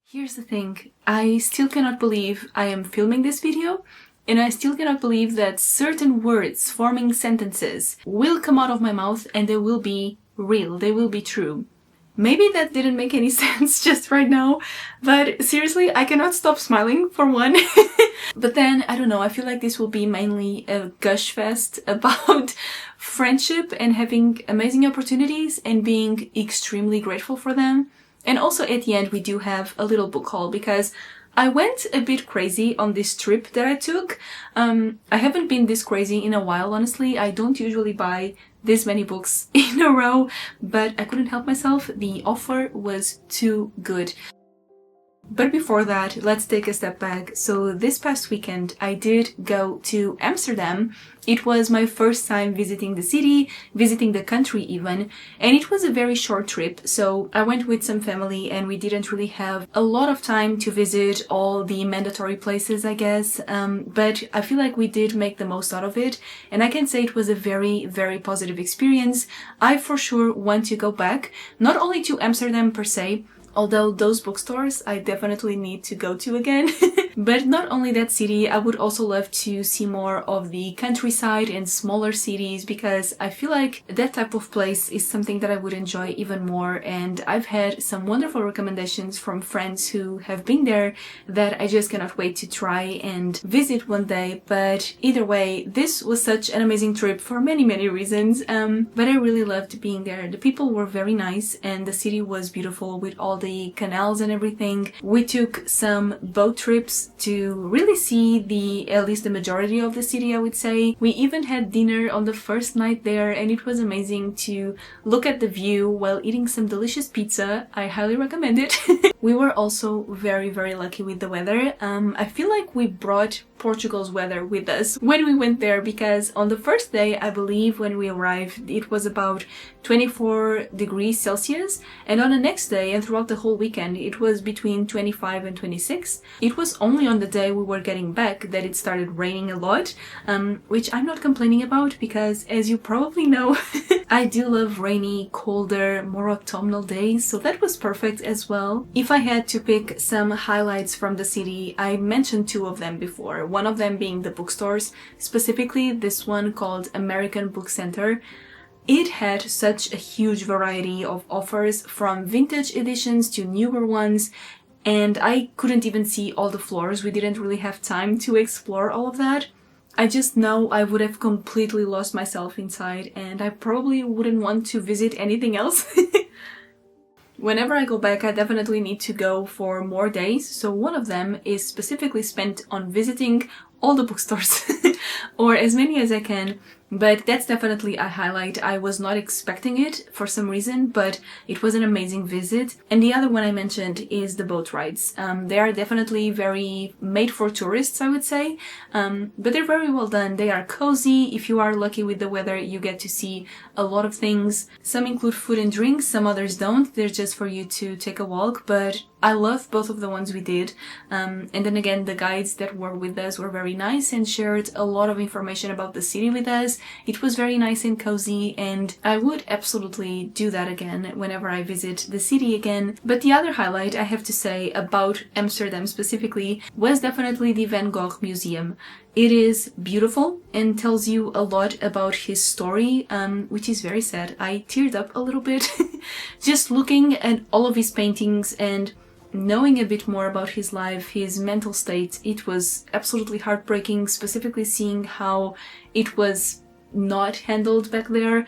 Here's the thing, I still cannot believe I am filming this video, and I still cannot believe that certain words forming sentences will come out of my mouth and they will be real, they will be true. Maybe that didn't make any sense just right now, but seriously, I cannot stop smiling for one. But then, I don't know, I feel like this will be mainly a gush fest about friendship and having amazing opportunities and being extremely grateful for them. And also at the end we do have a little book haul because I went a bit crazy on this trip that I took. I haven't been this crazy in a while, honestly. I don't usually buy this many books in a row, but I couldn't help myself. The offer was too good. But before that, let's take a step back. So this past weekend, I did go to Amsterdam. It was my first time visiting the city, visiting the country even, and it was a very short trip. So I went with some family and we didn't really have a lot of time to visit all the mandatory places, I guess. But I feel like we did make the most out of it. And I can say it was a very, very positive experience. I for sure want to go back, not only to Amsterdam per se, although those bookstores I definitely need to go to again. But not only that city, I would also love to see more of the countryside and smaller cities because I feel like that type of place is something that I would enjoy even more, and I've had some wonderful recommendations from friends who have been there that I just cannot wait to try and visit one day. But either way, this was such an amazing trip for many, many reasons, but I really loved being there. The people were very nice and the city was beautiful with all the canals and everything. We took some boat trips to really see at least the majority of the city, I would say. We even had dinner on the first night there and it was amazing to look at the view while eating some delicious pizza. I highly recommend it. We were also very, very lucky with the weather. I feel like we brought Portugal's weather with us when we went there because on the first day, I believe when we arrived, it was about 24 degrees Celsius, and on the next day and throughout the whole weekend, it was between 25 and 26. It was only on the day we were getting back that it started raining a lot, which I'm not complaining about because, as you probably know, I do love rainy, colder, more autumnal days, so that was perfect as well. If I had to pick some highlights from the city, I mentioned two of them before. One of them being the bookstores, specifically this one called American Book Center. It had such a huge variety of offers from vintage editions to newer ones, and I couldn't even see all the floors. We didn't really have time to explore all of that. I just know I would have completely lost myself inside and I probably wouldn't want to visit anything else. Whenever I go back, I definitely need to go for more days, so one of them is specifically spent on visiting all the bookstores, or as many as I can, but that's definitely a highlight. I was not expecting it for some reason, but it was an amazing visit. And the other one I mentioned is the boat rides. They are definitely very made for tourists, I would say, but they're very well done. They are cozy. If you are lucky with the weather, you get to see a lot of things. Some include food and drinks, some others don't. They're just for you to take a walk, but I love both of the ones we did. And then again, the guides that were with us were very nice and shared a lot of information about the city with us. It was very nice and cozy, and I would absolutely do that again whenever I visit the city again. But the other highlight I have to say about Amsterdam specifically was definitely the Van Gogh Museum. It is beautiful and tells you a lot about his story, which is very sad. I teared up a little bit just looking at all of his paintings and knowing a bit more about his life, his mental state. It was absolutely heartbreaking, specifically seeing how it was not handled back there.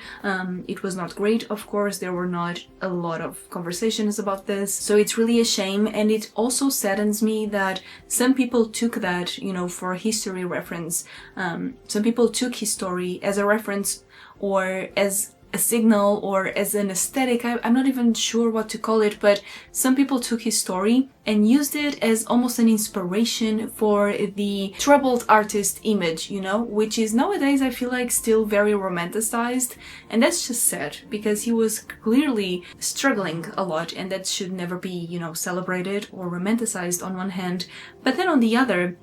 It was not great, of course. There were not a lot of conversations about this, so it's really a shame. And it also saddens me that some people took that, for history reference. Some people took his story as a reference or as a signal or as an aesthetic. I'm not even sure what to call it, but some people took his story and used it as almost an inspiration for the troubled artist image, which is nowadays I feel like still very romanticized, and that's just sad because he was clearly struggling a lot, and that should never be, celebrated or romanticized on one hand. But then on the other,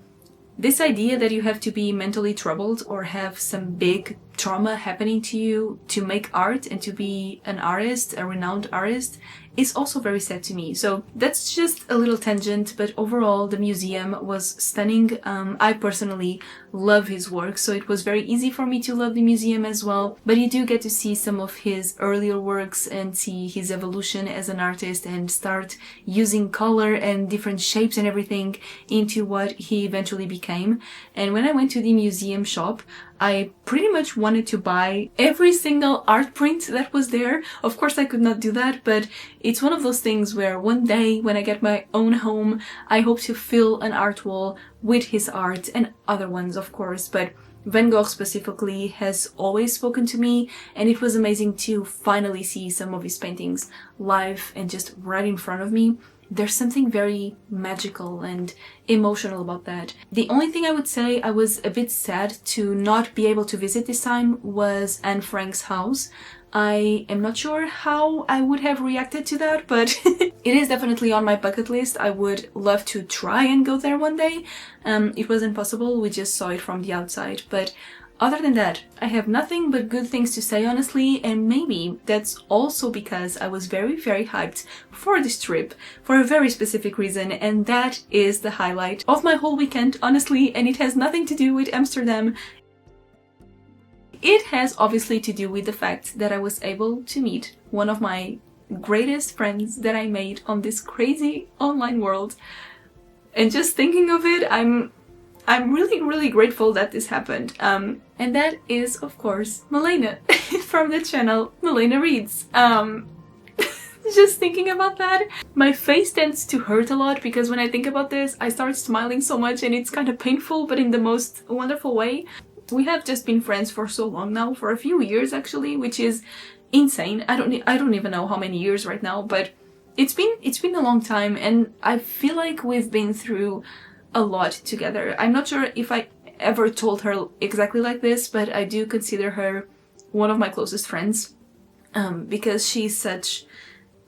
this idea that you have to be mentally troubled or have some big trauma happening to you to make art and to be an artist, a renowned artist, is also very sad to me. So that's just a little tangent, but overall the museum was stunning. I personally love his work, so it was very easy for me to love the museum as well. But you do get to see some of his earlier works and see his evolution as an artist and start using color and different shapes and everything into what he eventually became. And when I went to the museum shop, I pretty much wanted to buy every single art print that was there. Of course I could not do that, but it's one of those things where one day when I get my own home, I hope to fill an art wall with his art and other ones, of course. But Van Gogh specifically has always spoken to me, and it was amazing to finally see some of his paintings live and just right in front of me. There's something very magical and emotional about that. The only thing I would say I was a bit sad to not be able to visit this time was Anne Frank's house. I am not sure how I would have reacted to that, but it is definitely on my bucket list. I would love to try and go there one day. It wasn't possible, we just saw it from the outside, but other than that, I have nothing but good things to say, honestly, and maybe that's also because I was very, very hyped for this trip for a very specific reason, and that is the highlight of my whole weekend, honestly, and it has nothing to do with Amsterdam. It has obviously to do with the fact that I was able to meet one of my greatest friends that I made on this crazy online world. And just thinking of it, I'm really, really grateful that this happened. And that is, of course, Milena from the channel Milena Reads. Just thinking about that, my face tends to hurt a lot because when I think about this, I start smiling so much and it's kind of painful, but in the most wonderful way. We have just been friends for so long now, for a few years actually, which is insane. I don't even know how many years right now, but it's been a long time, and I feel like we've been through a lot together. I'm not sure if I ever told her exactly like this, but I do consider her one of my closest friends, because she's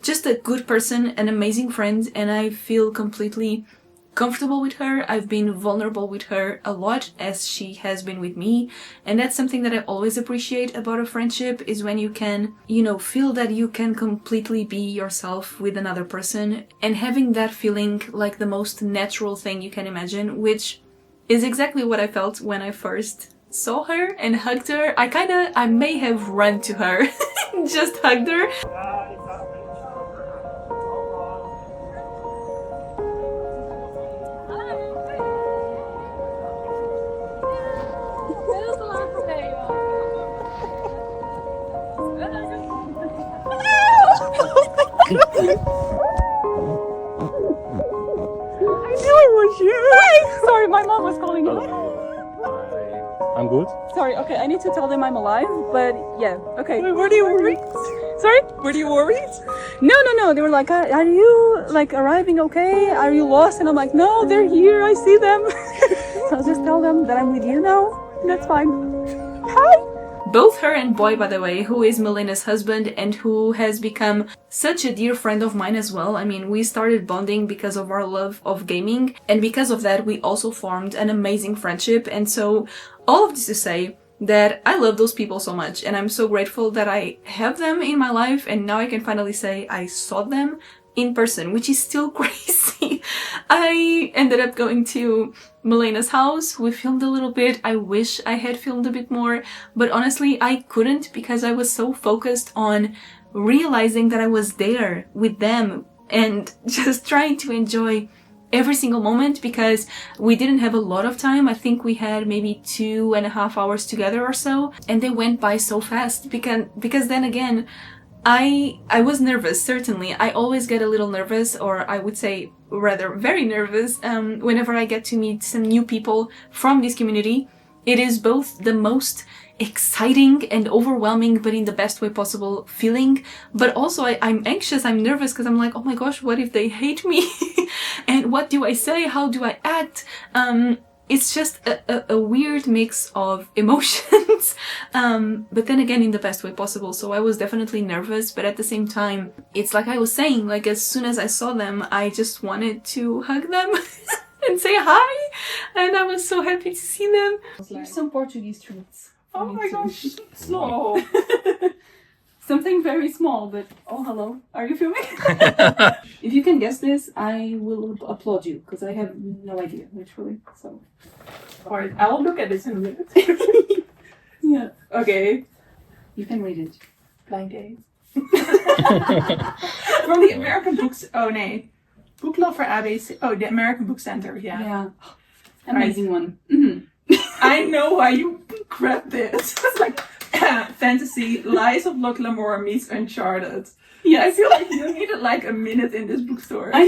just a good person, an amazing friend, and I feel completely comfortable with her. I've been vulnerable with her a lot, as she has been with me, and that's something that I always appreciate about a friendship, is when you can, feel that you can completely be yourself with another person, and having that feeling like the most natural thing you can imagine, which is exactly what I felt when I first saw her and hugged her. I may have run to her just hugged her. I knew it was you! Sorry, my mom was calling you. I'm good. Sorry, okay, I need to tell them I'm alive, but yeah, okay. Wait, were you worried? Sorry? Were you worried? No. They were like, are you like arriving okay? Are you lost? And I'm like, no, they're here, I see them. So I'll just tell them that I'm with you now. That's fine. Hi! Both her and Boy, by the way, who is Milena's husband and who has become such a dear friend of mine as well. I mean, we started bonding because of our love of gaming, and because of that we also formed an amazing friendship. And so all of this to say that I love those people so much, and I'm so grateful that I have them in my life, and now I can finally say I saw them in person, which is still crazy. I ended up going to Milena's house. We filmed a little bit. I wish I had filmed a bit more, but honestly I couldn't because I was so focused on realizing that I was there with them and just trying to enjoy every single moment, because we didn't have a lot of time. I think we had maybe 2.5 hours together or so, and they went by so fast because then again, I was nervous, certainly. I always get a little nervous, or I would say rather very nervous, whenever I get to meet some new people from this community. It is both the most exciting and overwhelming, but in the best way possible, feeling. But also I'm anxious, I'm nervous, because I'm like, oh my gosh, what if they hate me? And what do I say? How do I act? It's just a weird mix of emotions, but then again in the best way possible. So I was definitely nervous, but at the same time, it's like I was saying, like as soon as I saw them, I just wanted to hug them and say hi, and I was so happy to see them. Here's some Portuguese treats Oh my gosh, slow. Something very small, but oh, hello. Are you filming? If you can guess this, I will applaud you because I have no idea, literally. So, Alright, I will look at this in a minute. yeah. Okay. You can read it. Blind date. From the American Books. Oh, nee. Book Lover ABC. Oh, the American Book Center. Yeah. Yeah. Amazing one. I know why you grabbed this. It's like fantasy Lies of Locke Lamore meets Uncharted. Yeah, I feel like you needed like a minute in this bookstore. I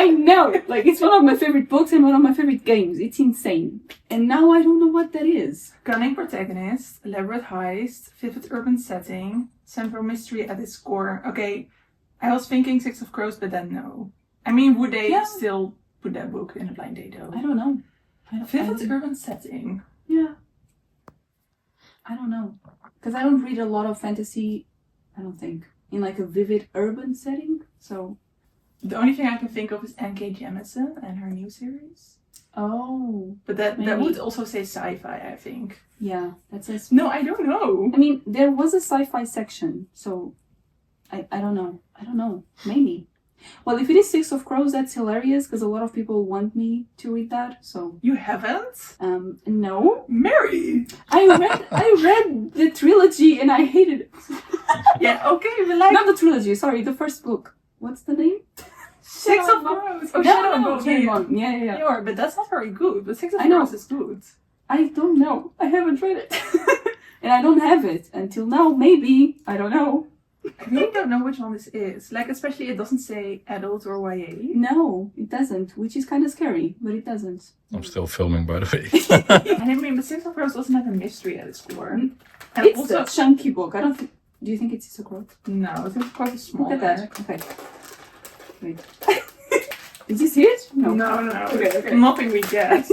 know. Like, it's one of my favorite books and one of my favorite games. It's insane. And now I don't know what that is. Cunning protagonist, elaborate heist, vivid urban setting, central mystery at its core. Okay, I was thinking Six of Crows, but then no. I mean, would they still put that book in a blind date though? I don't know. Vivid urban setting. Yeah. I don't know. Because I don't read a lot of fantasy, I don't think, in like a vivid urban setting. So. The only thing I can think of is N.K. Jemisin and her new series. Oh. But that would also say sci-fi, I think. Yeah, that says. No, I don't know. I mean, there was a sci-fi section, so I don't know. I don't know. Maybe. Well, if it is Six of Crows, that's hilarious because a lot of people want me to read that. So you haven't? No. Mary, I read the trilogy and I hated it. Yeah, okay, but like not the trilogy. Sorry, the first book. What's the name? Six of Crows. Oh, Shadow and Bone. Yeah. Sure, but that's not very good. But Six of I know. Crows is good. I don't know. I haven't read it, and I don't have it until now. Maybe I don't know. I really don't know which one this is. Like, especially it doesn't say adult or YA. No, it doesn't, which is kind of scary, but it doesn't. I'm still filming, by the way. And I mean, but Six of Crows doesn't have a mystery at its core. And It's also a chunky book. I don't think. Do you think it's a crow? no, Six of Crows is small. Look at that. Okay. Wait. Did you see it? No. Okay. Nothing we guessed.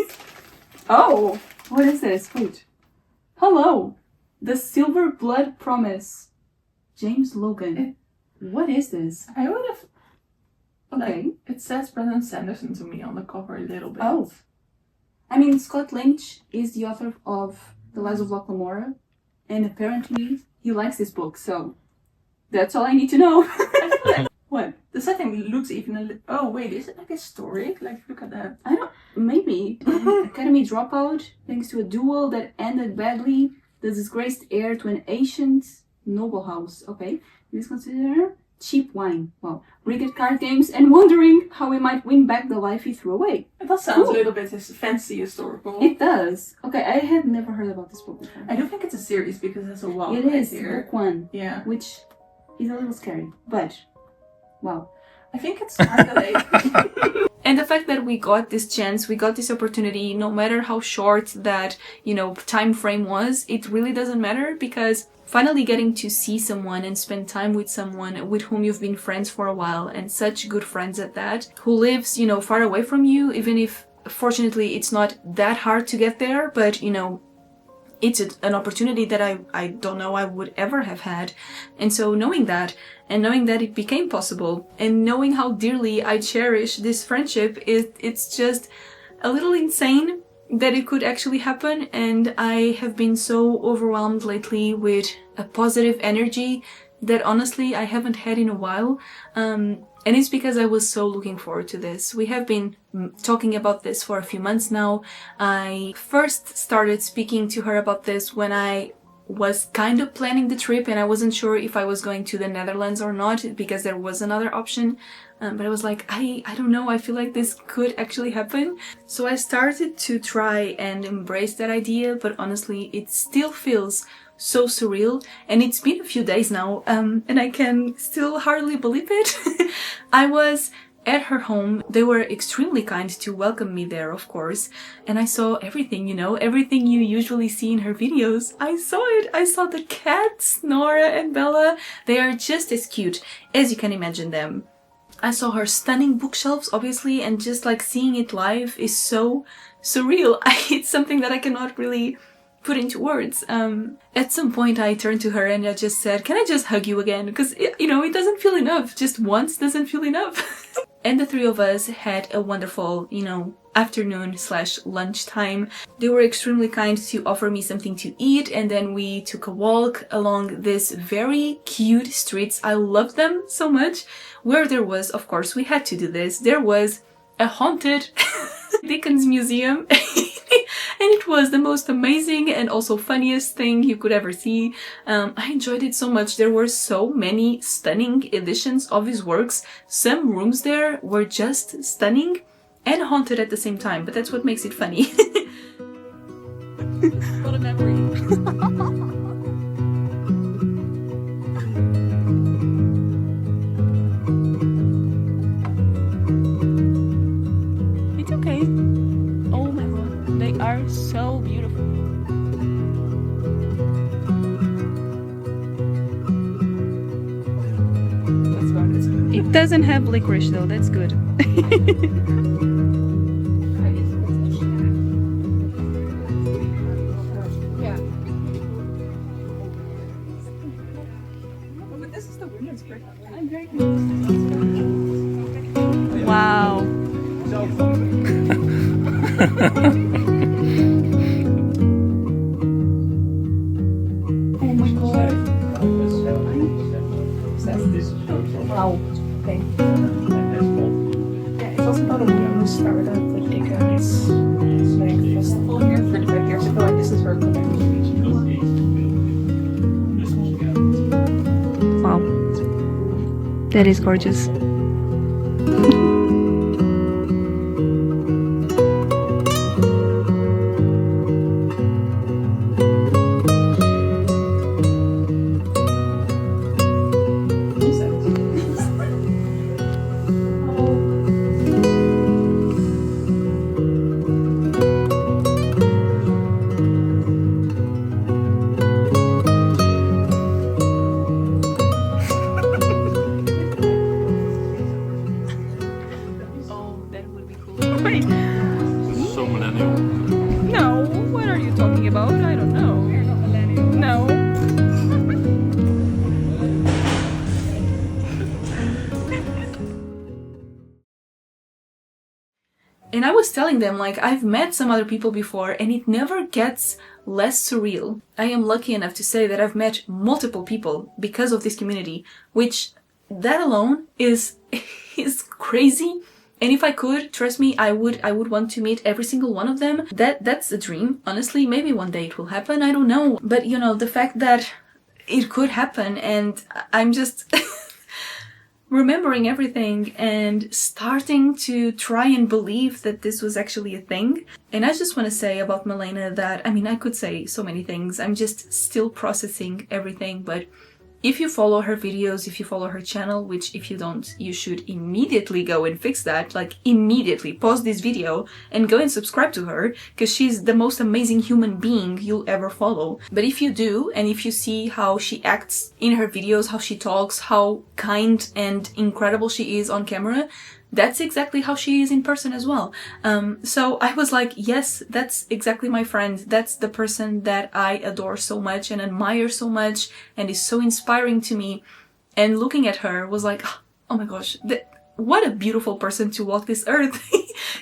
Oh, what is this? Wait. Hello. The Silver Blood Promise. James Logan. What is this? I would have. Okay. Like, it says Brandon Sanderson to me on the cover a little bit. Oh. I mean, Scott Lynch is the author of The Lies of Locke Lamora, and apparently he likes this book, so that's all I need to know. I feel like What? the setting looks even a little. Oh, wait, is it like historic? Like, look at that. I don't. Maybe. Academy dropout, thanks to a duel that ended badly, the disgraced heir to an ancient noble house. Okay. He is considered cheap wine. Wow. Rigged card games and wondering how he might win back the life he threw away. It does sound Cool. a little bit fancy historical. It does. Okay, I had never heard about this book before. I don't think it's a series because it has a wow. It right is here. book one, Yeah. which is a little scary, but wow. I think it's kind of like. And the fact that we got this chance, we got this opportunity, no matter how short that, time frame was, it really doesn't matter because finally getting to see someone and spend time with someone with whom you've been friends for a while and such good friends at that, who lives, far away from you, even if fortunately it's not that hard to get there, but it's an opportunity that I don't know I would ever have had. And so knowing that, and knowing that it became possible, and knowing how dearly I cherish this friendship, it's just a little insane that it could actually happen. And I have been so overwhelmed lately with a positive energy that honestly I haven't had in a while. And it's because I was so looking forward to this. We have been talking about this for a few months now. I first started speaking to her about this when I was kind of planning the trip and I wasn't sure if I was going to the Netherlands or not because there was another option. But I was like, I don't know, I feel like this could actually happen. So I started to try and embrace that idea, but honestly, it still feels so surreal, and it's been a few days now, and I can still hardly believe it. I was at her home. They were extremely kind to welcome me there, of course, and I saw everything, everything you usually see in her videos. I saw it. I saw the cats, Nora and Bella. They are just as cute as you can imagine them. I saw her stunning bookshelves, obviously, and just like seeing it live is so surreal. It's something that I cannot really put into words. At some point I turned to her and I just said, can I just hug you again? Because, it doesn't feel enough. Just once doesn't feel enough. and the three of us had a wonderful, you know, afternoon/lunch time. They were extremely kind to offer me something to eat, and then we took a walk along these very cute streets. I love them so much. Where there was, of course, we had to do this, there was a haunted Dickens museum. And it was the most amazing and also funniest thing you could ever see. I enjoyed it so much. There were so many stunning editions of his works. Some rooms there were just stunning and haunted at the same time, but that's what makes it funny. What a memory. It's okay. Oh my god, they are so beautiful. That's about it. It doesn't have licorice though, that's good. Wow. Oh my god. Wow. Okay. Yeah, it's also not a woman started at the Dickens. It's like festival here, 35 years ago, and this is her collection. Wow. That is gorgeous. So millennial. No, what are you talking about? I don't know. You're not millennial. No. And I was telling them, like, I've met some other people before and it never gets less surreal. I am lucky enough to say that I've met multiple people because of this community, which that alone is crazy. And if I could, trust me, I would want to meet every single one of them. That's a dream. Honestly, maybe one day it will happen. I don't know. But you know, the fact that it could happen, and I'm just remembering everything and starting to try and believe that this was actually a thing. And I just want to say about Milena that, I mean, I could say so many things. I'm just still processing everything, but if you follow her videos, if you follow her channel, which if you don't, you should immediately go and fix that, like immediately pause this video and go and subscribe to her, because she's the most amazing human being you'll ever follow. But if you do, and if you see how she acts in her videos, how she talks, how kind and incredible she is on camera, that's exactly how she is in person as well. So I was like, yes, that's exactly my friend. That's the person that I adore so much and admire so much and is so inspiring to me. And looking at her was like, oh my gosh, what a beautiful person to walk this earth,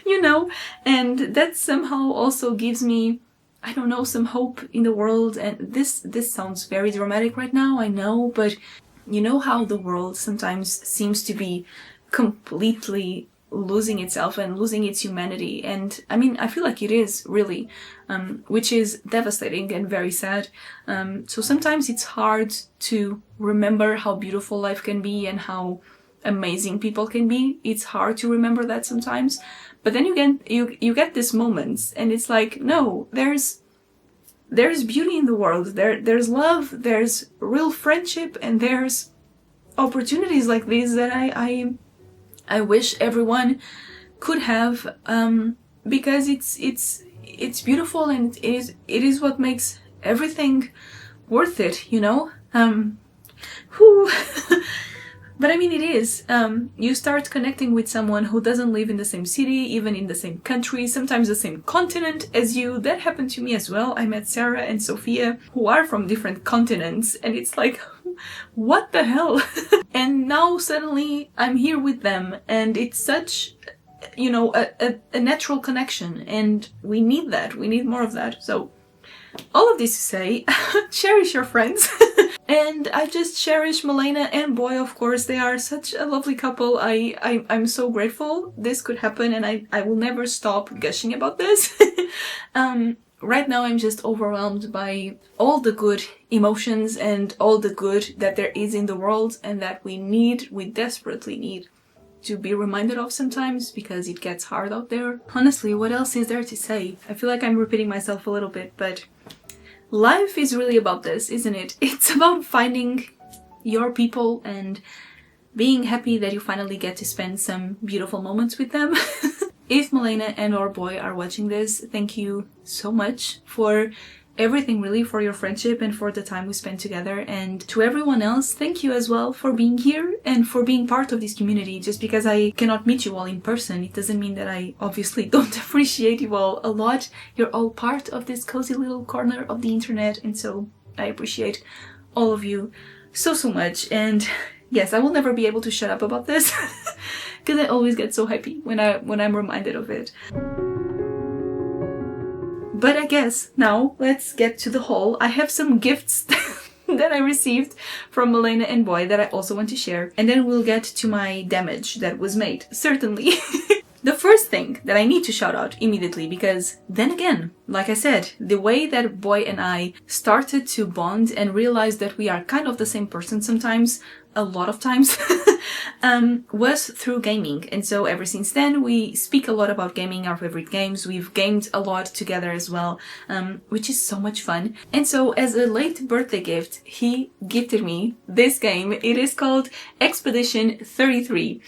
you know? And that somehow also gives me, I don't know, some hope in the world. And this sounds very dramatic right now, I know, but you know how the world sometimes seems to be completely losing itself and losing its humanity. And I mean, I feel like it is really, which is devastating and very sad. So sometimes it's hard to remember how beautiful life can be and how amazing people can be. It's hard to remember that sometimes. But then you get these moments and it's like, no, there's beauty in the world. There's love, there's real friendship, and there's opportunities like these that I wish everyone could have, because it's beautiful, and it is what makes everything worth it, you know? But I mean, it is. You start connecting with someone who doesn't live in the same city, even in the same country, sometimes the same continent as you. That happened to me as well. I met Sarah and Sophia, who are from different continents, and it's like, what the hell? And now suddenly I'm here with them, and it's such, you know, a natural connection, and we need that. We need more of that. So all of this to say, cherish your friends. And I just cherish Milena and Boy, of course. They are such a lovely couple. I'm so grateful this could happen, and I will never stop gushing about this. Right now I'm just overwhelmed by all the good emotions and all the good that there is in the world, and that we desperately need to be reminded of sometimes, because it gets hard out there. Honestly, what else is there to say? I feel like I'm repeating myself a little bit, but life is really about this, isn't it? It's about finding your people and being happy that you finally get to spend some beautiful moments with them. If Milena and or Boy are watching this, thank you so much for everything, really, for your friendship and for the time we spent together. And to everyone else, thank you as well for being here and for being part of this community. Just because I cannot meet you all in person, it doesn't mean that I obviously don't appreciate you all a lot. You're all part of this cozy little corner of the internet, and so I appreciate all of you so much. And yes, I will never be able to shut up about this because I always get so happy when I'm reminded of it. But I guess now let's get to the haul. I have some gifts that I received from Milena and Boy that I also want to share, and then we'll get to my damage that was made, certainly. The first thing that I need to shout out immediately, because then again, like I said, the way that Boy and I started to bond and realize that we are kind of the same person sometimes, a lot of times, was through gaming. And so ever since then, we speak a lot about gaming, our favorite games. We've gamed a lot together as well, which is so much fun. And so as a late birthday gift, he gifted me this game. It is called Expedition 33.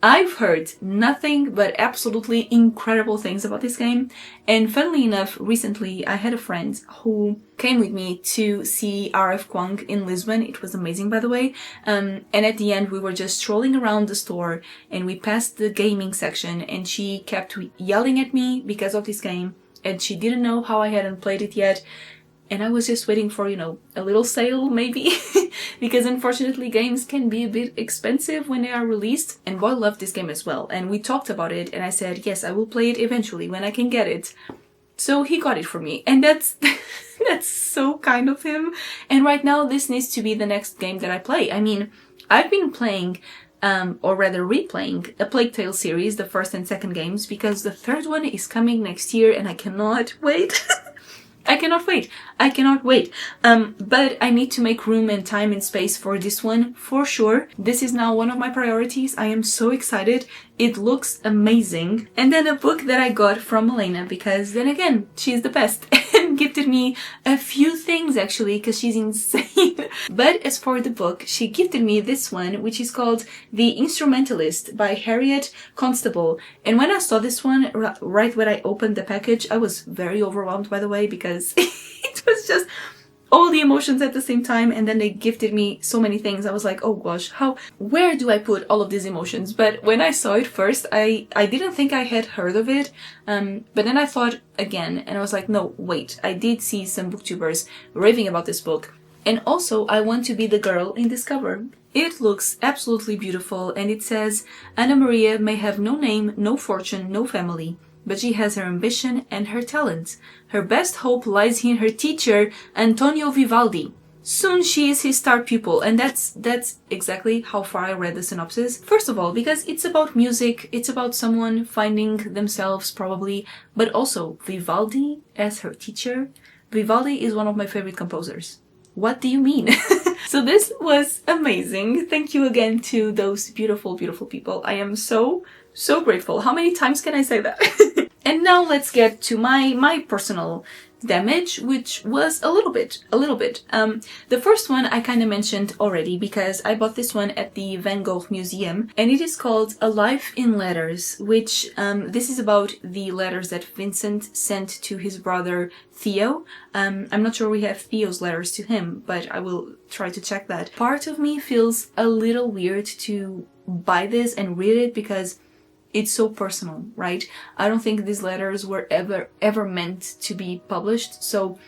I've heard nothing but absolutely incredible things about this game, and funnily enough, recently I had a friend who came with me to see RF Kwang in Lisbon. It was amazing, by the way, and at the end we were just strolling around the store and we passed the gaming section, and she kept yelling at me because of this game, and she didn't know how I hadn't played it yet. And I was just waiting for, you know, a little sale maybe, because unfortunately games can be a bit expensive when they are released. And Boy loved this game as well, and we talked about it, and I said, yes, I will play it eventually when I can get it. So he got it for me, and that's so kind of him. And right now this needs to be the next game that I play. I mean, I've been playing, or rather replaying, a Plague Tale series, the first and second games, because the third one is coming next year and I cannot wait. I cannot wait. But I need to make room and time and space for this one, for sure. This is now one of my priorities. I am so excited. It looks amazing. And then a book that I got from Milena, because then again, she's the best, and gifted me a few things actually, because she's insane. But as for the book, she gifted me this one, which is called The Instrumentalist by Harriet Constable. And when I saw this one, right when I opened the package, I was very overwhelmed, by the way, because it was just all the emotions at the same time, and then they gifted me so many things. I was like, oh gosh, where do I put all of these emotions? But when I saw it first, I didn't think I had heard of it, but then I thought again, and I was like, no, wait, I did see some booktubers raving about this book. And also, I want to be the girl in this cover. It looks absolutely beautiful, and it says, Anna Maria may have no name, no fortune, no family, but she has her ambition and her talent. Her best hope lies in her teacher, Antonio Vivaldi. Soon she is his star pupil, and that's exactly how far I read the synopsis. First of all, because it's about music, it's about someone finding themselves probably, but also Vivaldi as her teacher. Vivaldi is one of my favorite composers. What do you mean? So this was amazing. Thank you again to those beautiful, beautiful people. I am so grateful. How many times can I say that? And now let's get to my personal damage, which was a little bit. The first one I kind of mentioned already, because I bought this one at the Van Gogh Museum, and it is called A Life in Letters, which this is about the letters that Vincent sent to his brother Theo. I'm not sure we have Theo's letters to him, but I will try to check that. Part of me feels a little weird to buy this and read it because it's so personal, right? I don't think these letters were ever meant to be published. So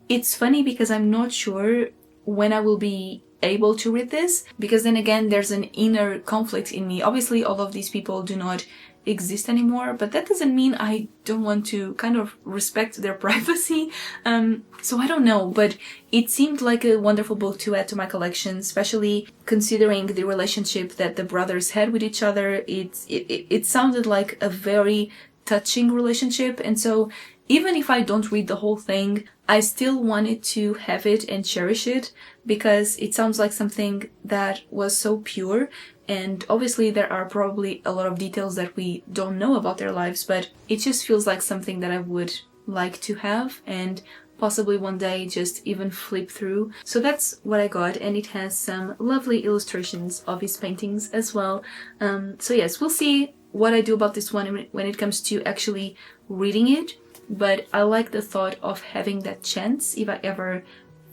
it's funny because I'm not sure when I will be able to read this, because then again there's an inner conflict in me. Obviously all of these people do not exist anymore, but that doesn't mean I don't want to kind of respect their privacy. So I don't know, but it seemed like a wonderful book to add to my collection, especially considering the relationship that the brothers had with each other. It sounded like a very touching relationship, and so even if I don't read the whole thing, I still wanted to have it and cherish it, because it sounds like something that was so pure. And obviously there are probably a lot of details that we don't know about their lives, but it just feels like something that I would like to have and possibly one day just even flip through. So that's what I got, and it has some lovely illustrations of his paintings as well. So yes, we'll see what I do about this one when it comes to actually reading it, but I like the thought of having that chance if I ever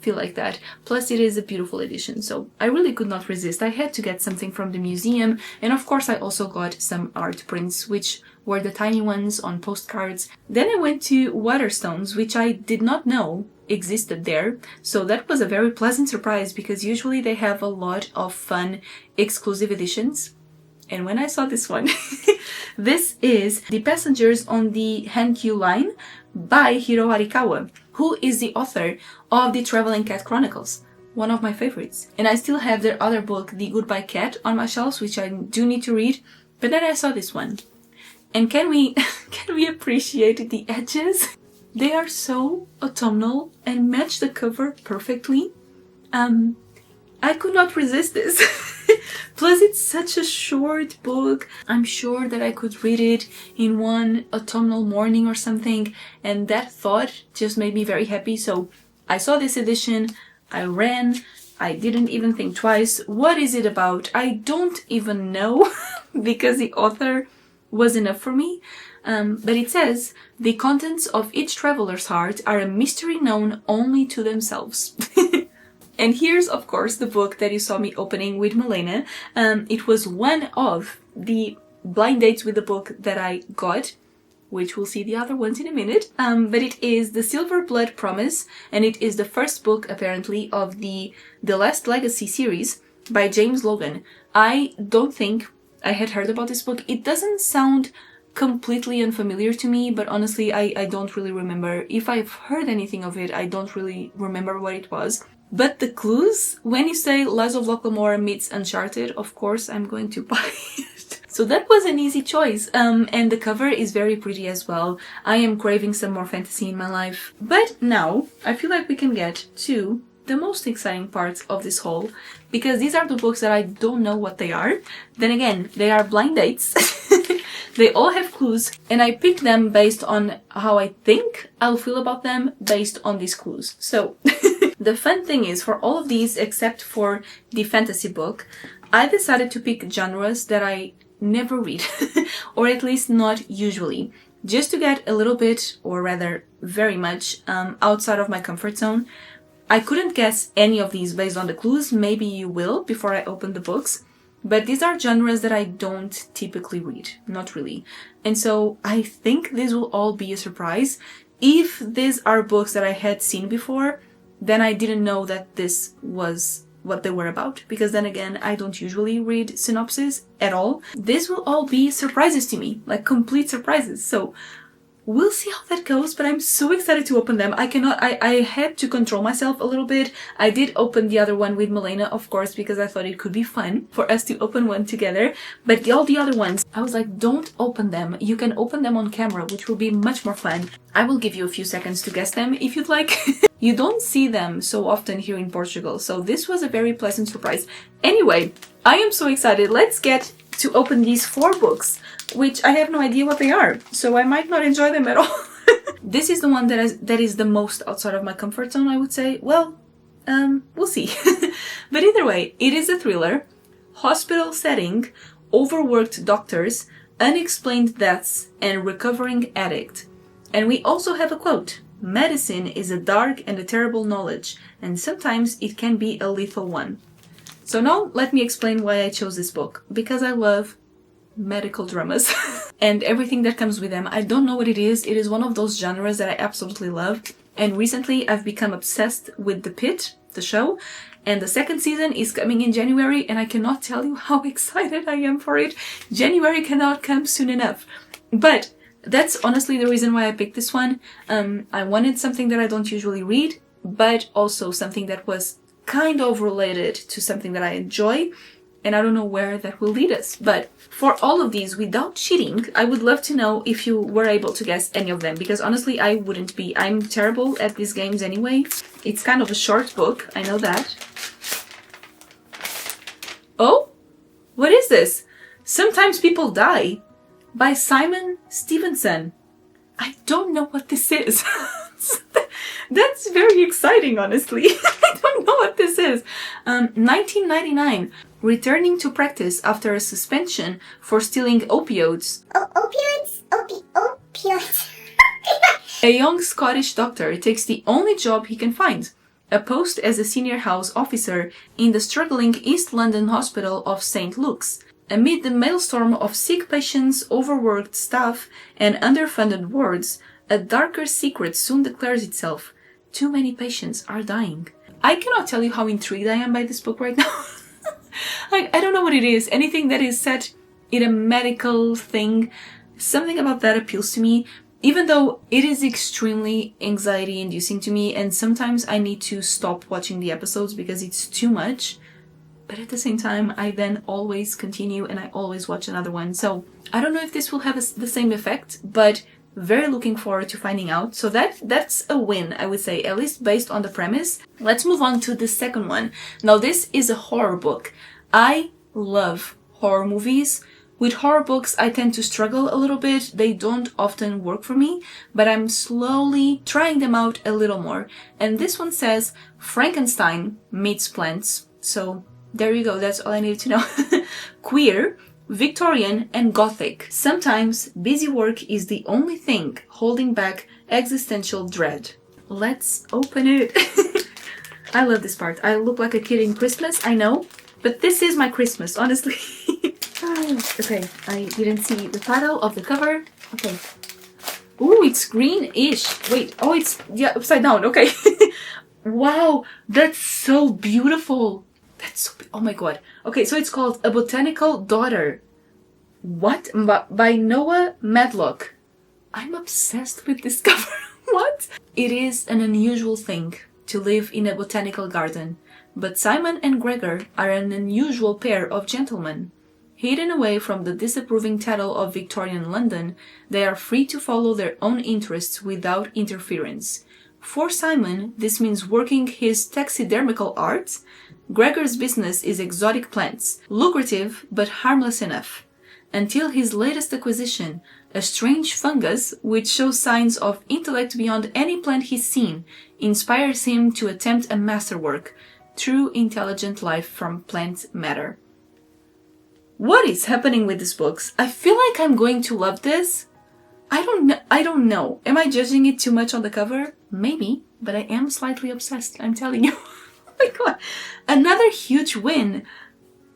feel like that. Plus it is a beautiful edition, so I really could not resist. I had to get something from the museum, and of course I also got some art prints, which were the tiny ones on postcards. Then I went to Waterstones, which I did not know existed there, so that was a very pleasant surprise, because usually they have a lot of fun exclusive editions. And when I saw this one, this is The Passengers on the Hankyu Line by Hiro Arikawa, who is the author of the Traveling Cat Chronicles, one of my favorites. And I still have their other book, The Goodbye Cat, on my shelves, which I do need to read, but then I saw this one. And can we appreciate the edges? They are so autumnal and match the cover perfectly. I could not resist this. Plus it's such a short book. I'm sure that I could read it in one autumnal morning or something, and that thought just made me very happy. So I saw this edition, I ran, I didn't even think twice. What is it about? I don't even know, because the author was enough for me. But it says, the contents of each traveler's heart are a mystery known only to themselves. And here's, of course, the book that you saw me opening with Milena. It was one of the blind dates with the book that I got, which we'll see the other ones in a minute. But it is The Silver Blood Promise, and it is the first book, apparently, of the Last Legacy series by James Logan. I don't think I had heard about this book. It doesn't sound completely unfamiliar to me, but honestly, I don't really remember. If I've heard anything of it, I don't really remember what it was. But the clues, when you say Lies of Locklemore meets Uncharted, of course I'm going to buy it. So that was an easy choice. And the cover is very pretty as well. I am craving some more fantasy in my life. But now, I feel like we can get to the most exciting parts of this haul, because these are the books that I don't know what they are. Then again, they are blind dates. They all have clues, and I picked them based on how I think I'll feel about them based on these clues. So the fun thing is, for all of these except for the fantasy book, I decided to pick genres that I never read, or at least not usually, just to get a little bit, or rather very much, outside of my comfort zone. I couldn't guess any of these based on the clues. Maybe you will before I open the books. But these are genres that I don't typically read. Not really. And so I think this will all be a surprise. If these are books that I had seen before, then I didn't know that this was what they were about. Because then again, I don't usually read synopses at all. This will all be surprises to me. Like complete surprises. So we'll see how that goes, but I'm so excited to open them. I had to control myself a little bit. I did open the other one with Milena, of course, because I thought it could be fun for us to open one together. But all the other ones, I was like, don't open them. You can open them on camera, which will be much more fun. I will give you a few seconds to guess them if you'd like. You don't see them so often here in Portugal, so this was a very pleasant surprise. Anyway, I am so excited. Let's get to open these 4 books, which I have no idea what they are, so I might not enjoy them at all. This is the one that is the most outside of my comfort zone, I would say. Well, we'll see. But either way, it is a thriller, hospital setting, overworked doctors, unexplained deaths, and recovering addict. And we also have a quote: medicine is a dark and a terrible knowledge, and sometimes it can be a lethal one. So now let me explain why I chose this book. Because I love medical dramas and everything that comes with them. I don't know what it is. It is one of those genres that I absolutely love. And recently I've become obsessed with The Pit, the show. And the second season is coming in January, and I cannot tell you how excited I am for it. January cannot come soon enough. But that's honestly the reason why I picked this one. I wanted something that I don't usually read, but also something that was kind of related to something that I enjoy. And I don't know where that will lead us. But for all of these, without cheating, I would love to know if you were able to guess any of them. Because honestly, I wouldn't be. I'm terrible at these games anyway. It's kind of a short book, I know that. Oh? What is this? Sometimes People Die by Simon Stevenson. I don't know what this is. That's very exciting, honestly. I don't know what this is. 1999. Returning to practice after a suspension for stealing opioids. Opioids? Opioids. A young Scottish doctor takes the only job he can find, a post as a senior house officer in the struggling East London hospital of St. Luke's. Amid the maelstrom of sick patients, overworked staff, and underfunded wards, a darker secret soon declares itself. Too many patients are dying. I cannot tell you how intrigued I am by this book right now. I don't know what it is. Anything that is set in a medical thing, something about that appeals to me, even though it is extremely anxiety-inducing to me, and sometimes I need to stop watching the episodes because it's too much. But at the same time, I then always continue and I always watch another one. So I don't know if this will have the same effect, but very looking forward to finding out. So that's a win, I would say, at least based on the premise. Let's move on to the second one. Now, this is a horror book. I love horror movies. With horror books, I tend to struggle a little bit. They don't often work for me, but I'm slowly trying them out a little more. And this one says Frankenstein meets plants. So there you go. That's all I needed to know. Queer, Victorian, and Gothic. Sometimes busy work is the only thing holding back existential dread. Let's open it. I love this part. I look like a kid in Christmas, I know, but this is my Christmas, honestly. Okay, I didn't see the title of the cover. Okay. Ooh, it's greenish. Wait, oh, it's, yeah, upside down. Okay. Wow, that's so beautiful. That's so, oh my god. Okay, so it's called A Botanical Daughter. What? By Noah Medlock. I'm obsessed with this cover. What? It is an unusual thing to live in a botanical garden, but Simon and Gregor are an unusual pair of gentlemen. Hidden away from the disapproving tattle of Victorian London, they are free to follow their own interests without interference. For Simon, this means working his taxidermical art. Gregor's business is exotic plants, lucrative but harmless enough. Until his latest acquisition, a strange fungus which shows signs of intellect beyond any plant he's seen, inspires him to attempt a masterwork, true intelligent life from plant matter. What is happening with these books? I feel like I'm going to love this. I don't know. Am I judging it too much on the cover? Maybe, but I am slightly obsessed, I'm telling you. Oh my god. Another huge win.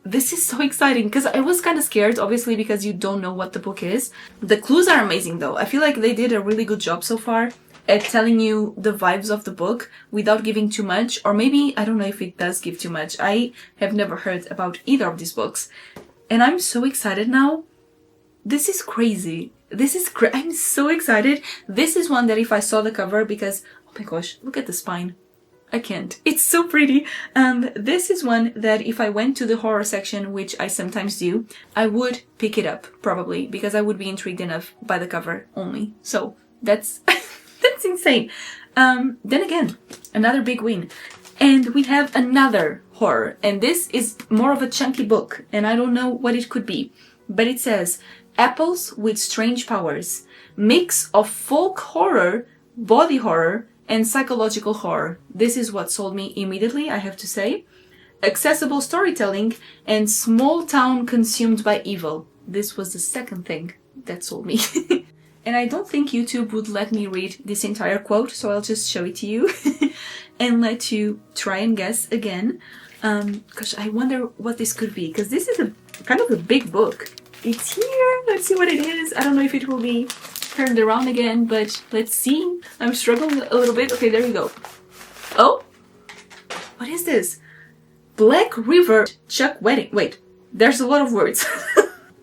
This is so exciting because I was kind of scared, obviously, because you don't know what the book is. The clues are amazing though. I feel like they did a really good job so far at telling you the vibes of the book without giving too much, or maybe, I don't know if it does give too much. I have never heard about either of these books. And I'm so excited now. This is crazy. I'm so excited. This is one that if I saw the cover, because, oh my gosh, look at the spine. I can't. It's so pretty. This is one that if I went to the horror section, which I sometimes do, I would pick it up, probably, because I would be intrigued enough by the cover only. So that's, that's insane. Then again, another big win. And we have another horror, and this is more of a chunky book, and I don't know what it could be, but it says, Apples with Strange Powers, mix of folk horror, body horror, and psychological horror. This is what sold me immediately, I have to say. Accessible storytelling, and small town consumed by evil. This was the second thing that sold me. And I don't think YouTube would let me read this entire quote, so I'll just show it to you and let you try and guess again. Gosh, I wonder what this could be, because this is a kind of a big book. It's here. Let's see what it is. I don't know if it will be turned around again, but let's see. I'm struggling a little bit. Okay, there you go. Oh, what is this? Black River Chuck Wedding. Wait, there's a lot of words.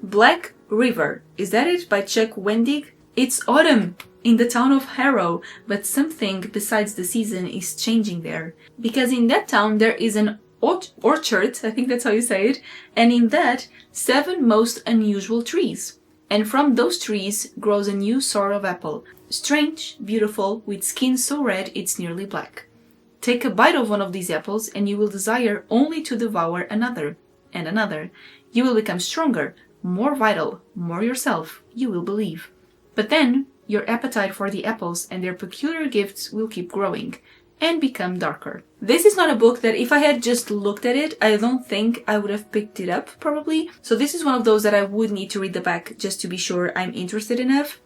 Black River. Is that it? By Chuck Wendig? It's autumn in the town of Harrow, but something besides the season is changing there. Because in that town there is an orchard, I think that's how you say it, and in that 7 most unusual trees. And from those trees grows a new sort of apple. Strange, beautiful, with skin so red it's nearly black. Take a bite of one of these apples and you will desire only to devour another, and another. You will become stronger, more vital, more yourself, you will believe. But then your appetite for the apples and their peculiar gifts will keep growing and become darker. This is not a book that if I had just looked at it, I don't think I would have picked it up, probably. So this is one of those that I would need to read the back just to be sure I'm interested enough.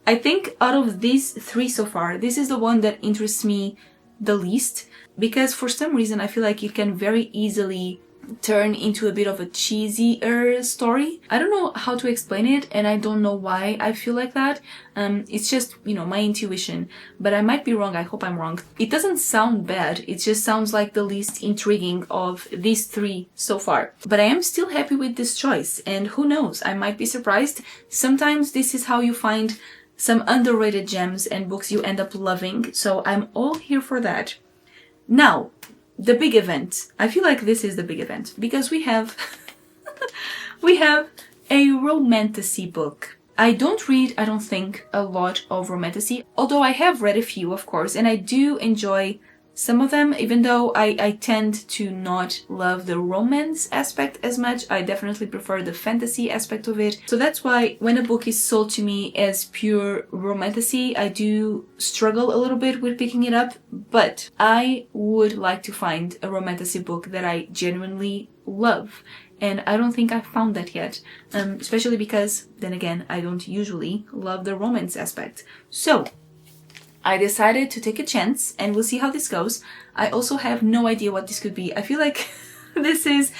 I think out of these 3 so far, this is the one that interests me the least, because for some reason I feel like it can very easily turn into a bit of a cheesier story. I don't know how to explain it, and I don't know why I feel like that. It's just, my intuition, but I might be wrong. I hope I'm wrong. It doesn't sound bad. It just sounds like the least intriguing of these 3 so far. But I am still happy with this choice, and who knows, I might be surprised. Sometimes this is how you find some underrated gems and books you end up loving, so I'm all here for that. Now, the big event. I feel like this is the big event because we have a romantasy book. I don't read, I don't think, a lot of romantasy, although I have read a few, of course, and I do enjoy some of them, even though I tend to not love the romance aspect as much. I definitely prefer the fantasy aspect of it. So that's why when a book is sold to me as pure romantasy, I do struggle a little bit with picking it up. But I would like to find a romantasy book that I genuinely love. And I don't think I've found that yet. Especially because, then again, I don't usually love the romance aspect. So I decided to take a chance and we'll see how this goes. I also have no idea what this could be. I feel like this is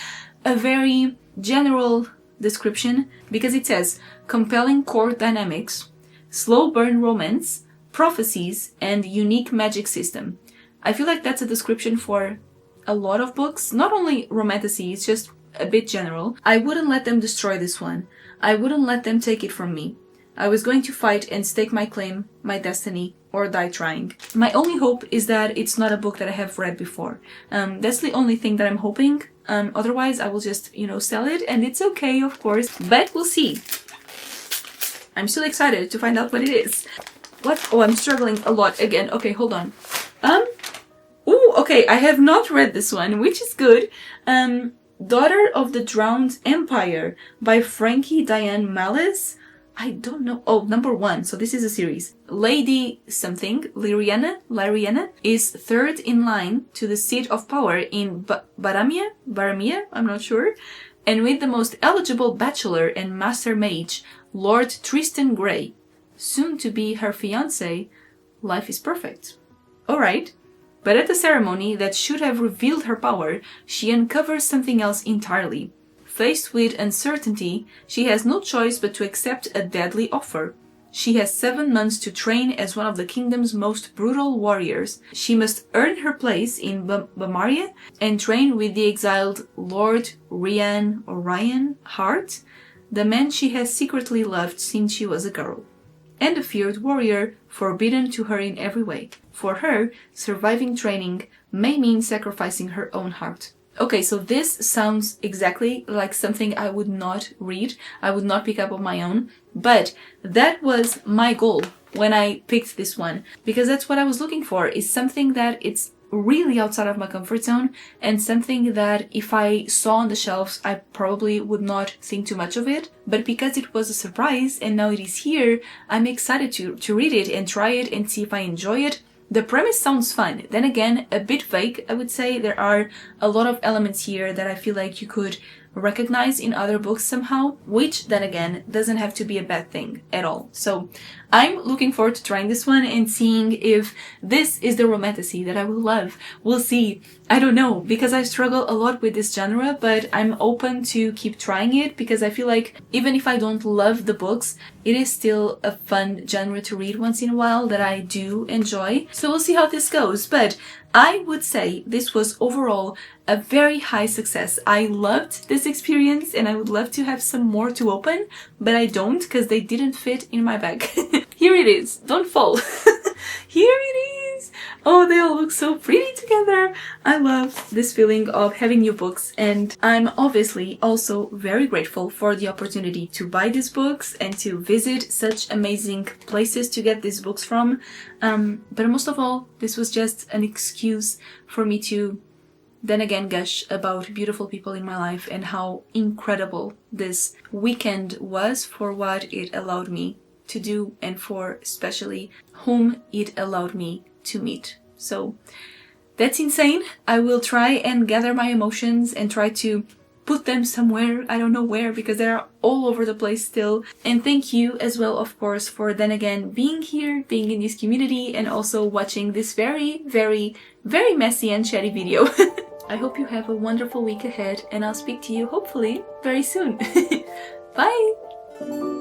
a very general description because it says compelling court dynamics, slow burn romance, prophecies, and unique magic system. I feel like that's a description for a lot of books, not only romantasy, it's just a bit general. I wouldn't let them destroy this one. I wouldn't let them take it from me. I was going to fight and stake my claim, my destiny, or die trying. My only hope is that it's not a book that I have read before. That's the only thing that I'm hoping. Otherwise, I will just, sell it, and it's okay, of course. But we'll see. I'm still excited to find out what it is. What? Oh, I'm struggling a lot again. Okay, hold on. Ooh, okay, I have not read this one, which is good. Daughter of the Drowned Empire by Frankie Diane Malice. I don't know. Oh, number 1. So this is a series. Lady something, Lyriana, is 3rd in line to the seat of power in Baramia, I'm not sure. And with the most eligible bachelor and master mage, Lord Tristan Grey, soon to be her fiancé, life is perfect. Alright. But at the ceremony that should have revealed her power, she uncovers something else entirely. Faced with uncertainty, she has no choice but to accept a deadly offer. She has 7 months to train as one of the kingdom's most brutal warriors. She must earn her place in Bamaria and train with the exiled Lord Ryan Hart, the man she has secretly loved since she was a girl, and a feared warrior forbidden to her in every way. For her, surviving training may mean sacrificing her own heart. Okay, so this sounds exactly like something I would not read. I would not pick up on my own. But that was my goal when I picked this one. Because that's what I was looking for, is something that it's really outside of my comfort zone and something that if I saw on the shelves, I probably would not think too much of it. But because it was a surprise and now it is here, I'm excited to read it and try it and see if I enjoy it. The premise sounds fun. Then again, a bit vague, I would say. There are a lot of elements here that I feel like you could recognize in other books somehow, which then again doesn't have to be a bad thing at all. So I'm looking forward to trying this one and seeing if this is the romantasy that I will love. We'll see. I don't know, because I struggle a lot with this genre, but I'm open to keep trying it because I feel like even if I don't love the books, it is still a fun genre to read once in a while that I do enjoy. So we'll see how this goes. But I would say this was overall a very high success. I loved this experience and I would love to have some more to open, but I don't because they didn't fit in my bag. Here it is. Don't fall. Here it is. Oh, they all look so pretty together. I love this feeling of having new books, and I'm obviously also very grateful for the opportunity to buy these books and to visit such amazing places to get these books from. But most of all, this was just an excuse for me to then again gush about beautiful people in my life and how incredible this weekend was for what it allowed me to do and for especially whom it allowed me to meet. So that's insane. I will try and gather my emotions and try to put them somewhere. I don't know where because they're all over the place still. And thank you as well, of course, for then again being here, being in this community, and also watching this very, very, very messy and chatty video. I hope you have a wonderful week ahead, and I'll speak to you hopefully very soon. Bye!